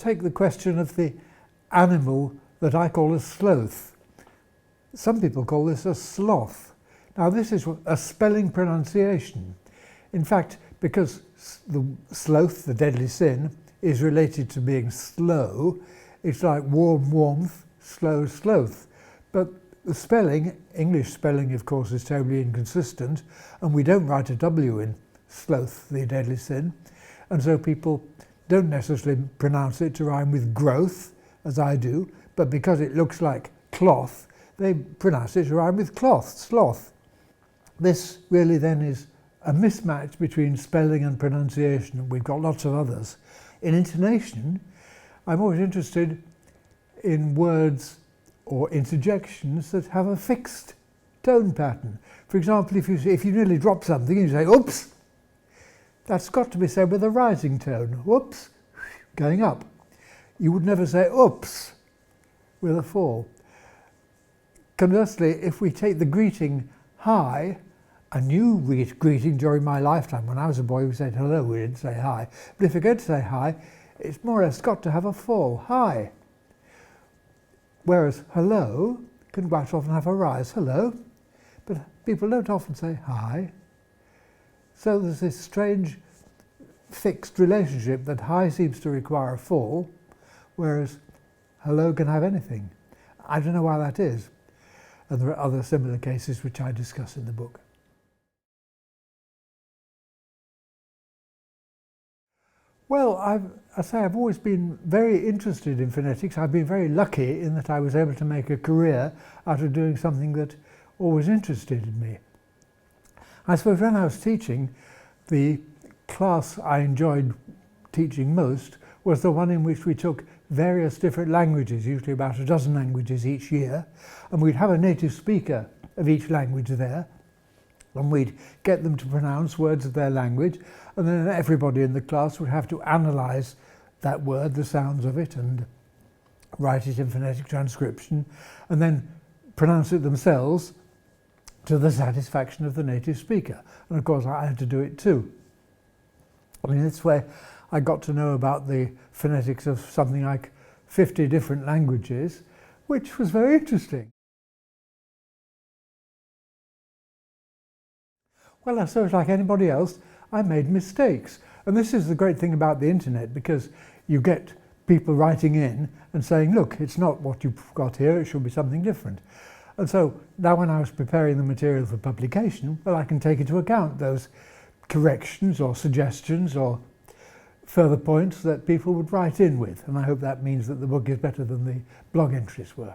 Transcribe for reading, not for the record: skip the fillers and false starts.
take the question of the animal that I call a sloth. Some people call this a sloth. Now this is a spelling pronunciation. In fact, because the sloth, the deadly sin, is related to being slow, it's like warm warmth, slow sloth. But the spelling, English spelling of course, is terribly inconsistent, and we don't write a W in sloth, the deadly sin, and so people don't necessarily pronounce it to rhyme with growth, as I do, but because it looks like cloth, they pronounce it to rhyme with cloth, sloth. This really then is a mismatch between spelling and pronunciation. We've got lots of others. In intonation, I'm always interested in words or interjections that have a fixed tone pattern. For example, if you nearly drop something and you say, oops, that's got to be said with a rising tone. Whoops, going up. You would never say oops with a fall. Conversely, if we take the greeting hi, a new greeting during my lifetime, when I was a boy we said hello, we didn't say hi. But if you're going to say hi, it's more or less got to have a fall, hi. Whereas hello can quite often have a rise, hello. But people don't often say hi. So there's this strange fixed relationship that hi seems to require a fall, whereas hello can have anything. I don't know why that is. And there are other similar cases which I discuss in the book. Well, I've always been very interested in phonetics. I've been very lucky in that I was able to make a career out of doing something that always interested me. I suppose when I was teaching, the class I enjoyed teaching most was the one in which we took various different languages, usually about a dozen languages each year, and we'd have a native speaker of each language there, and we'd get them to pronounce words of their language, and then everybody in the class would have to analyse that word, the sounds of it, and write it in phonetic transcription, and then pronounce it themselves to the satisfaction of the native speaker. And of course I had to do it too. I mean, this way I got to know about the phonetics of something like 50 different languages, which was very interesting. Well, I suppose like anybody else, I made mistakes. And this is the great thing about the internet, because you get people writing in and saying, look, it's not what you've got here, it should be something different. And so now when I was preparing the material for publication, well, I can take into account those corrections or suggestions or further points that people would write in with. And I hope that means that the book is better than the blog entries were.